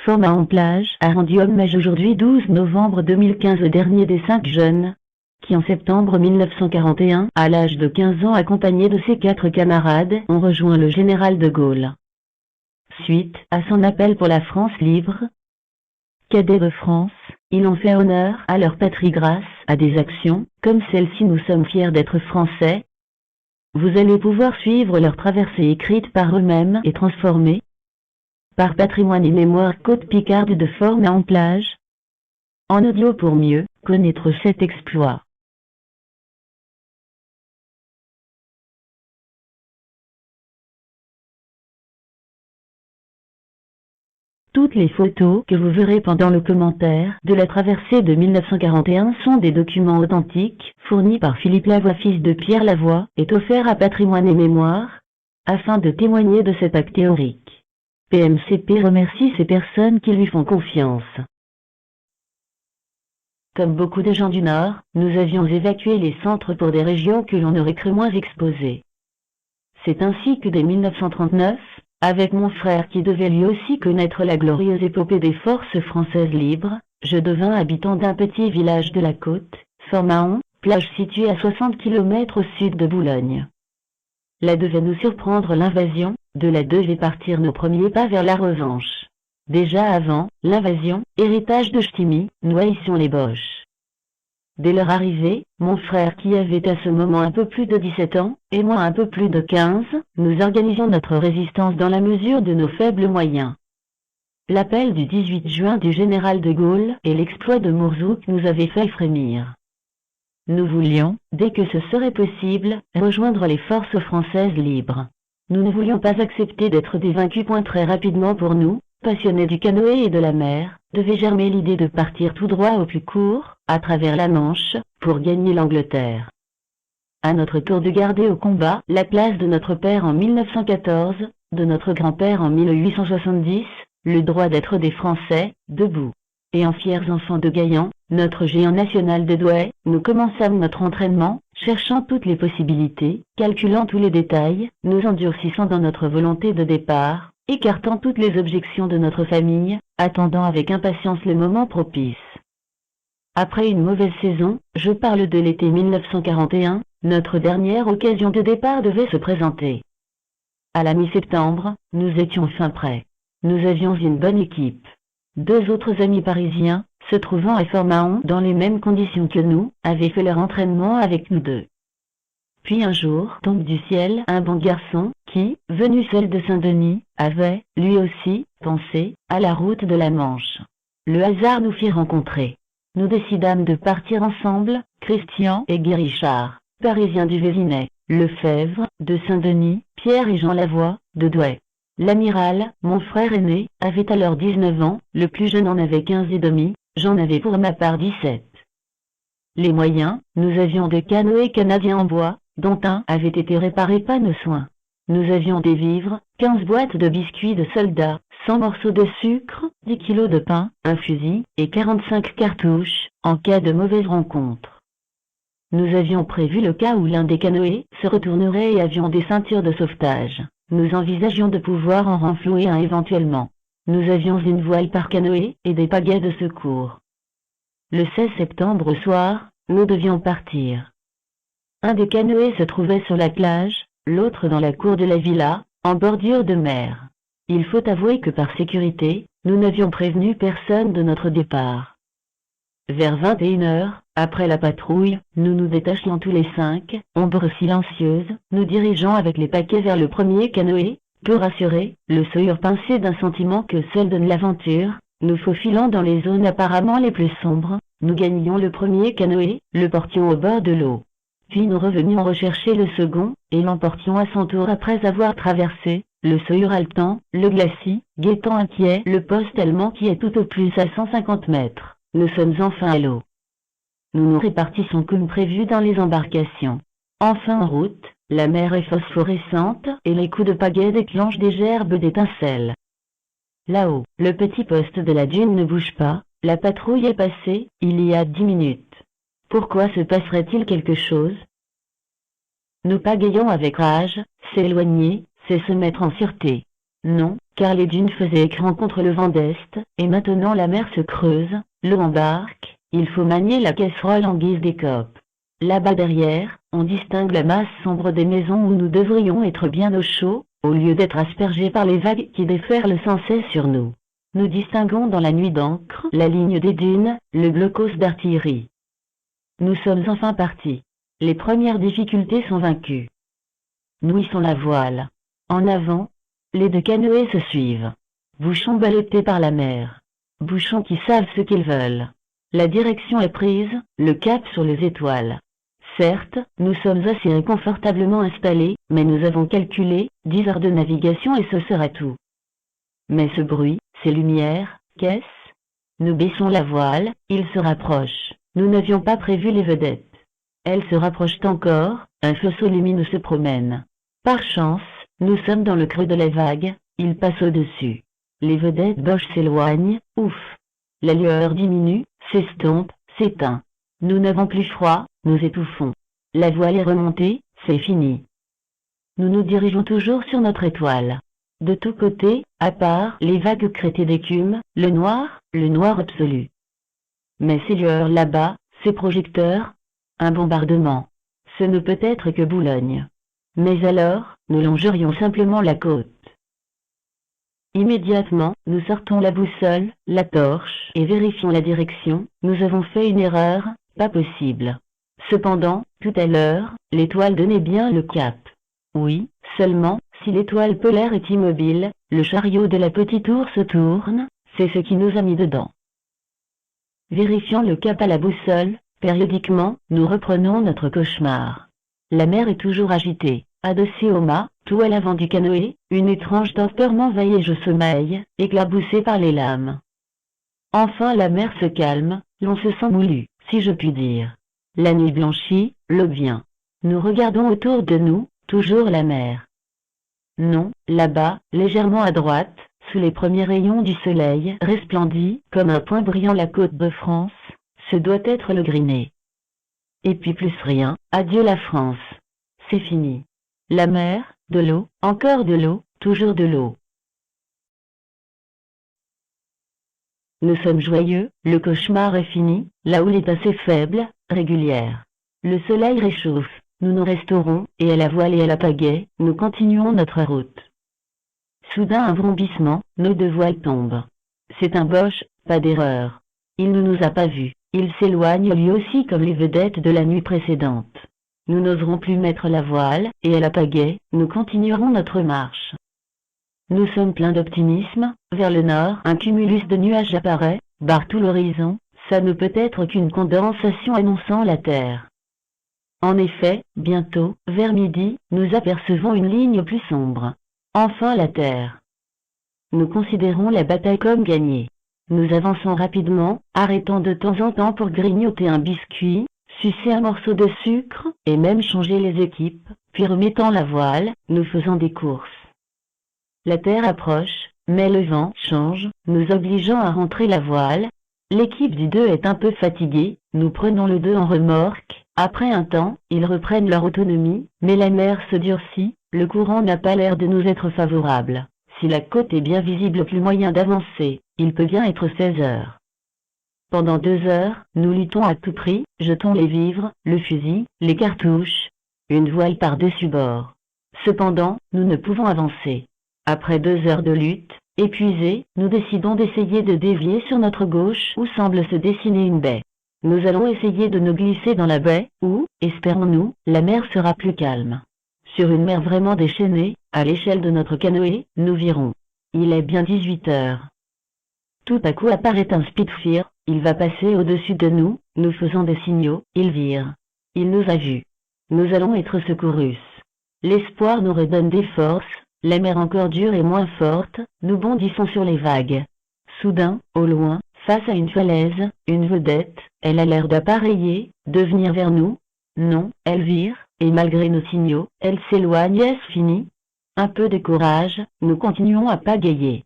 Format en plage a rendu hommage aujourd'hui 12 novembre 2015 au dernier des 5 jeunes, qui en septembre 1941, à l'âge de 15 ans accompagné de ses 4 camarades, ont rejoint le général de Gaulle. Suite à son appel pour la France libre, cadets de France, ils ont fait honneur à leur patrie grâce à des actions, comme celle-ci. Nous sommes fiers d'être Français. Vous allez pouvoir suivre leur traversée écrite par eux-mêmes et transformée par Patrimoine et Mémoire Côte Picarde de Format en plage, en audio pour mieux connaître cet exploit. Toutes les photos que vous verrez pendant le commentaire de la traversée de 1941 sont des documents authentiques, fournis par Philippe Lavoie, fils de Pierre Lavoie, et offerts à Patrimoine et Mémoire, afin de témoigner de cet acte théorique. PMCP remercie ces personnes qui lui font confiance. Comme beaucoup de gens du Nord, nous avions évacué les centres pour des régions que l'on aurait cru moins exposées. C'est ainsi que dès 1939, avec mon frère qui devait lui aussi connaître la glorieuse épopée des forces françaises libres, je devins habitant d'un petit village de la côte, Fort-Mahon, plage située à 60 km au sud de Boulogne. Là devait nous surprendre l'invasion, de là devait partir nos premiers pas vers la revanche. Déjà avant l'invasion, héritage de Ch'timi, nous haïssions les Boches. Dès leur arrivée, mon frère qui avait à ce moment un peu plus de 17 ans, et moi un peu plus de 15, nous organisions notre résistance dans la mesure de nos faibles moyens. L'appel du 18 juin du général de Gaulle et l'exploit de Mourzouk nous avaient fait frémir. Nous voulions, dès que ce serait possible, rejoindre les forces françaises libres. Nous ne voulions pas accepter d'être des vaincus. Très rapidement pour nous, passionnés du canoë et de la mer, devait germer l'idée de partir tout droit au plus court, à travers la Manche, pour gagner l'Angleterre. À notre tour de garder au combat la place de notre père en 1914, de notre grand-père en 1870, le droit d'être des Français, debout. Et en fiers enfants de Gaillan, notre géant national de Douai, nous commençâmes notre entraînement, cherchant toutes les possibilités, calculant tous les détails, nous endurcissant dans notre volonté de départ, écartant toutes les objections de notre famille, attendant avec impatience le moment propice. Après une mauvaise saison, je parle de l'été 1941, notre dernière occasion de départ devait se présenter. À la mi-septembre, nous étions fin prêts. Nous avions une bonne équipe. 2 autres amis parisiens, se trouvant à Fort-Mahon dans les mêmes conditions que nous, avaient fait leur entraînement avec nous deux. Puis un jour tombe du ciel un bon garçon, qui, venu seul de Saint-Denis, avait, lui aussi, pensé à la route de la Manche. Le hasard nous fit rencontrer. Nous décidâmes de partir ensemble, Christian et Guy Richard, parisiens du Vésinet, Lefebvre, de Saint-Denis, Pierre et Jean Lavoie, de Douai. L'amiral, mon frère aîné, avait alors 19 ans, le plus jeune en avait 15 et demi, j'en avais pour ma part 17. Les moyens, nous avions 2 canoës canadiens en bois, dont un avait été réparé par nos soins. Nous avions des vivres, 15 boîtes de biscuits de soldats, 100 morceaux de sucre, 10 kilos de pain, un fusil, et 45 cartouches, en cas de mauvaise rencontre. Nous avions prévu le cas où l'un des canoës se retournerait et avions des ceintures de sauvetage. Nous envisagions de pouvoir en renflouer un éventuellement. Nous avions une voile par canoë et des pagaies de secours. Le 16 septembre au soir, nous devions partir. Un des canoës se trouvait sur la plage, l'autre dans la cour de la villa, en bordure de mer. Il faut avouer que par sécurité, nous n'avions prévenu personne de notre départ. Vers 21h, après la patrouille, nous nous détachions tous les 5, ombre silencieuse, nous dirigeant avec les paquets vers le premier canoë, peu rassurés, le sourire pincé d'un sentiment que seul donne l'aventure, nous faufilant dans les zones apparemment les plus sombres, nous gagnions le premier canoë, le portions au bord de l'eau. Puis nous revenions rechercher le second, et l'emportions à son tour après avoir traversé, le sourire haletant, le glacis, guettant inquiet, le poste allemand qui est tout au plus à 150 mètres. Nous sommes enfin à l'eau. Nous nous répartissons comme prévu dans les embarcations. Enfin en route, la mer est phosphorescente et les coups de pagaie déclenchent des gerbes d'étincelles. Là-haut, le petit poste de la dune ne bouge pas, la patrouille est passée, il y a 10 minutes. Pourquoi se passerait-il quelque chose? Nous pagayons avec rage, s'éloigner, c'est se mettre en sûreté. Non, car les dunes faisaient écran contre le vent d'est, et maintenant la mer se creuse, l'eau embarque, il faut manier la casserole en guise d'écope. Là-bas derrière, on distingue la masse sombre des maisons où nous devrions être bien au chaud, au lieu d'être aspergés par les vagues qui déferlent sans cesse sur nous. Nous distinguons dans la nuit d'encre la ligne des dunes, le blocos d'artillerie. Nous sommes enfin partis. Les premières difficultés sont vaincues. Nous hissons la voile. En avant, les deux canoës se suivent. Bouchons ballottés par la mer. Bouchons qui savent ce qu'ils veulent. La direction est prise, le cap sur les étoiles. Certes, nous sommes assez confortablement installés, mais nous avons calculé 10 heures de navigation et ce sera tout. Mais ce bruit, ces lumières, qu'est-ce? Nous baissons la voile, ils se rapprochent. Nous n'avions pas prévu les vedettes. Elles se rapprochent encore, un faisceau lumineux se promène. Par chance, nous sommes dans le creux de la vague, il passe au-dessus. Les vedettes Bosch s'éloignent, ouf. La lueur diminue, s'estompe, s'éteint. Nous n'avons plus froid, nous étouffons. La voile est remontée, c'est fini. Nous nous dirigeons toujours sur notre étoile. De tous côtés, à part les vagues crêtées d'écume, le noir absolu. Mais ces lueurs là-bas, ces projecteurs, un bombardement. Ce ne peut être que Boulogne. Mais alors, nous longerions simplement la côte. Immédiatement, nous sortons la boussole, la torche, et vérifions la direction. Nous avons fait une erreur, pas possible. Cependant, tout à l'heure, l'étoile donnait bien le cap. Oui, seulement, si l'étoile polaire est immobile, le chariot de la petite ours tourne, c'est ce qui nous a mis dedans. Vérifiant le cap à la boussole, périodiquement, nous reprenons notre cauchemar. La mer est toujours agitée, adossée au mât, tout à l'avant du canoë, une étrange torpeur m'envahit et je sommeille, éclaboussé par les lames. Enfin la mer se calme, l'on se sent moulu, si je puis dire. La nuit blanchit, l'aube vient. Nous regardons autour de nous, toujours la mer. Non, là-bas, légèrement à droite, sous les premiers rayons du soleil, resplendit, comme un point brillant la côte de France, ce doit être le Griné. Et puis plus rien, adieu la France. C'est fini. La mer, de l'eau, encore de l'eau, toujours de l'eau. Nous sommes joyeux, le cauchemar est fini, la houle est assez faible, régulière. Le soleil réchauffe, nous nous restaurons, et à la voile et à la pagaie, nous continuons notre route. Soudain un vrombissement, nos deux voiles tombent. C'est un Bosch, pas d'erreur. Il ne nous a pas vus, il s'éloigne lui aussi comme les vedettes de la nuit précédente. Nous n'oserons plus mettre la voile, et à la pagaie, nous continuerons notre marche. Nous sommes pleins d'optimisme, vers le nord, un cumulus de nuages apparaît, barre tout l'horizon, ça ne peut être qu'une condensation annonçant la Terre. En effet, bientôt, vers midi, nous apercevons une ligne plus sombre. Enfin la Terre. Nous considérons la bataille comme gagnée. Nous avançons rapidement, arrêtant de temps en temps pour grignoter un biscuit, sucer un morceau de sucre, et même changer les équipes, puis remettant la voile, nous faisons des courses. La Terre approche, mais le vent change, nous obligeant à rentrer la voile. L'équipe du 2 est un peu fatiguée, nous prenons le 2 en remorque. Après un temps, ils reprennent leur autonomie, mais la mer se durcit, le courant n'a pas l'air de nous être favorable. Si la côte est bien visible, plus moyen d'avancer, il peut bien être 16 heures. Pendant 2 heures, nous luttons à tout prix, jetons les vivres, le fusil, les cartouches, une voile par-dessus bord. Cependant, nous ne pouvons avancer. Après 2 heures de lutte, épuisés, nous décidons d'essayer de dévier sur notre gauche où semble se dessiner une baie. Nous allons essayer de nous glisser dans la baie, où, espérons-nous, la mer sera plus calme. Sur une mer vraiment déchaînée, à l'échelle de notre canoë, nous virons. Il est bien 18 heures. Tout à coup apparaît un Spitfire, il va passer au-dessus de nous, nous faisons des signaux, il vire. Il nous a vus. Nous allons être secourus. L'espoir nous redonne des forces, la mer encore dure et moins forte, nous bondissons sur les vagues. Soudain, au loin, face à une falaise, une vedette, elle a l'air d'appareiller, de venir vers nous. Non, elle vire, et malgré nos signaux, elle s'éloigne. Est-ce fini? Un peu de courage, nous continuons à pagayer.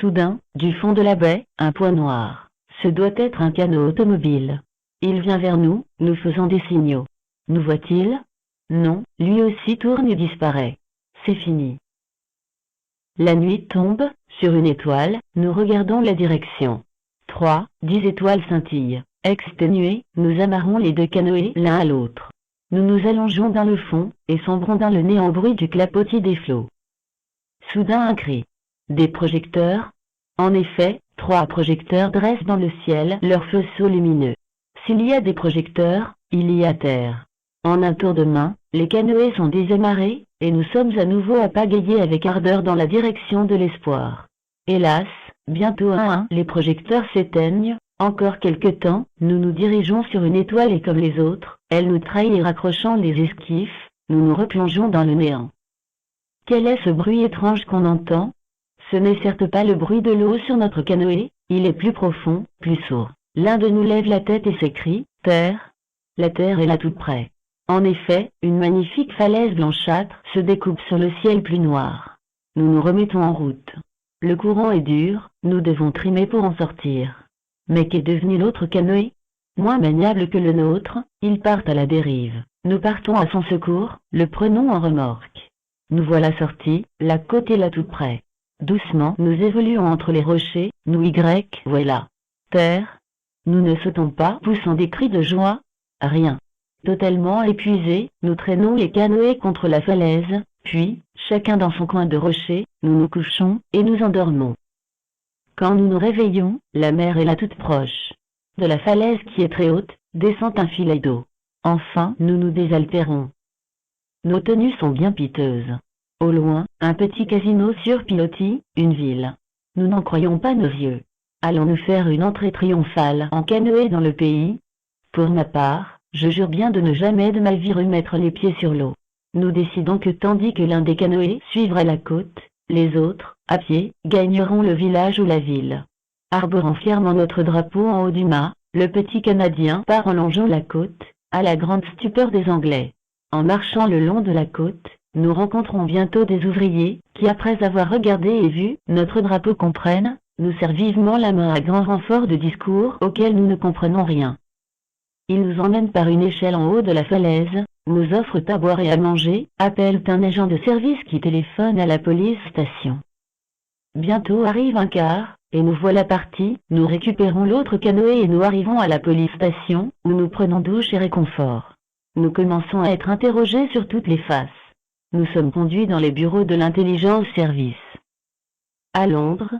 Soudain, du fond de la baie, un point noir. Ce doit être un canot automobile. Il vient vers nous, nous faisons des signaux. Nous voit-il? Non, lui aussi tourne et disparaît. C'est fini. La nuit tombe, Sur une étoile, nous regardons la direction. 3, 10 étoiles scintillent. Exténués, nous amarrons les deux canoës l'un à l'autre. Nous nous allongeons dans le fond, et sombrons dans le néant au bruit du clapotis des flots. Soudain un cri. Des projecteurs. En effet, 3 projecteurs dressent dans le ciel leurs faisceaux lumineux. S'il y a des projecteurs, il y a terre. En un tour de main, les canoës sont désamarrés, et nous sommes à nouveau à pagayer avec ardeur dans la direction de l'espoir. Hélas, bientôt un à un, les projecteurs s'éteignent. Encore quelque temps, nous nous dirigeons sur une étoile et comme les autres, elle nous trahit et raccrochant les esquifs, nous nous replongeons dans le néant. Quel est ce bruit étrange qu'on entend? Ce n'est certes pas le bruit de l'eau sur notre canoë, il est plus profond, plus sourd. L'un de nous lève la tête et s'écrie « Terre !» La terre est là tout près. En effet, une magnifique falaise blanchâtre se découpe sur le ciel plus noir. Nous nous remettons en route. Le courant est dur, nous devons trimer pour en sortir. Mais qu'est devenu l'autre canoë? Moins maniable que le nôtre, il part à la dérive. Nous partons à son secours, le prenons en remorque. Nous voilà sortis, la côte est là tout près. Doucement, nous évoluons entre les rochers, nous voilà. Terre. Nous ne sautons pas, poussant des cris de joie. Rien. Totalement épuisés, nous traînons les canoës contre la falaise, puis, chacun dans son coin de rocher, nous nous couchons, et nous endormons. Quand nous nous réveillons, la mer est là toute proche. De la falaise qui est très haute, descend un filet d'eau. Enfin, nous nous désaltérons. Nos tenues sont bien piteuses. Au loin, un petit casino sur pilotis, une ville. Nous n'en croyons pas nos yeux. Allons-nous faire une entrée triomphale en canoë dans le pays? Pour ma part, je jure bien de ne jamais de ma vie remettre les pieds sur l'eau. Nous décidons que tandis que l'un des canoës suivra la côte, les autres, à pied, gagneront le village ou la ville. Arborant fièrement notre drapeau en haut du mât, le petit Canadien part en longeant la côte, à la grande stupeur des Anglais. En marchant le long de la côte, nous rencontrons bientôt des ouvriers, qui après avoir regardé et vu notre drapeau comprennent, nous serrent vivement la main à grand renfort de discours auxquels nous ne comprenons rien. Ils nous emmènent par une échelle en haut de la falaise, nous offrent à boire et à manger, appellent un agent de service qui téléphone à la police station. Bientôt arrive un car, et nous voilà partis, nous récupérons l'autre canoë et nous arrivons à la police station, où nous prenons douche et réconfort. Nous commençons à être interrogés sur toutes les faces. Nous sommes conduits dans les bureaux de l'intelligence service. À Londres,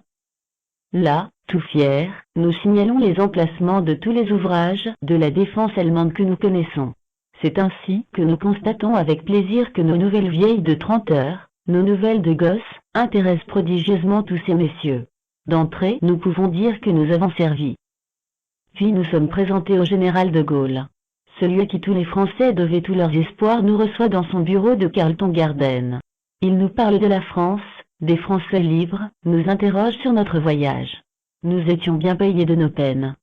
là, tout fiers, nous signalons les emplacements de tous les ouvrages de la défense allemande que nous connaissons. C'est ainsi que nous constatons avec plaisir que nos nouvelles vieilles de 30 heures, nos nouvelles de gosses, intéressent prodigieusement tous ces messieurs. D'entrée, nous pouvons dire que nous avons servi. Puis nous sommes présentés au général de Gaulle. Celui à qui tous les Français devaient tous leurs espoirs nous reçoit dans son bureau de Carlton Garden. Il nous parle de la France, des Français libres, nous interroge sur notre voyage. Nous étions bien payés de nos peines.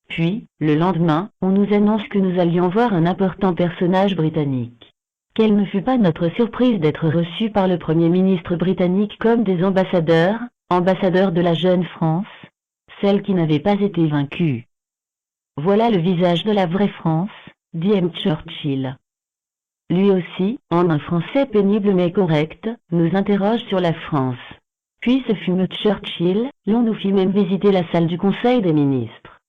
Puis, le lendemain, on nous annonce que nous allions voir un important personnage britannique. Quelle ne fut pas notre surprise d'être reçus par le Premier ministre britannique comme des ambassadeurs de la jeune France, celle qui n'avait pas été vaincue. Voilà le visage de la vraie France, dit M. Churchill. Lui aussi, en un français pénible mais correct, nous interroge sur la France. Puis ce fut M. Churchill, l'on nous fit même visiter la salle du Conseil des ministres.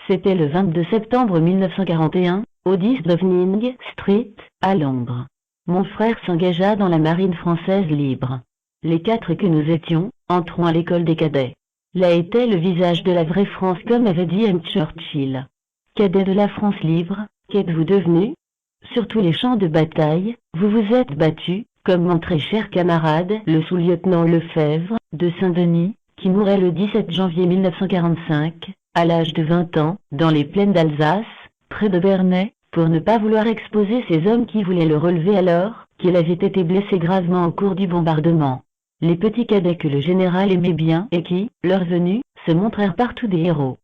C'était le 22 septembre 1941, au 10 Downing Street, à Londres. Mon frère s'engagea dans la marine française libre. Les 4 que nous étions, entrons à l'école des cadets. Là était le visage de la vraie France comme avait dit M. Churchill. Cadet de la France libre, qu'êtes-vous devenu? Sur tous les champs de bataille, vous vous êtes battu, comme mon très cher camarade, le sous-lieutenant Lefebvre, de Saint-Denis, qui mourait le 17 janvier 1945, à l'âge de 20 ans, dans les plaines d'Alsace, près de Bernay, pour ne pas vouloir exposer ces hommes qui voulaient le relever alors qu'il avait été blessé gravement au cours du bombardement. Les petits cadets que le général aimait bien et qui, leur venue, se montrèrent partout des héros.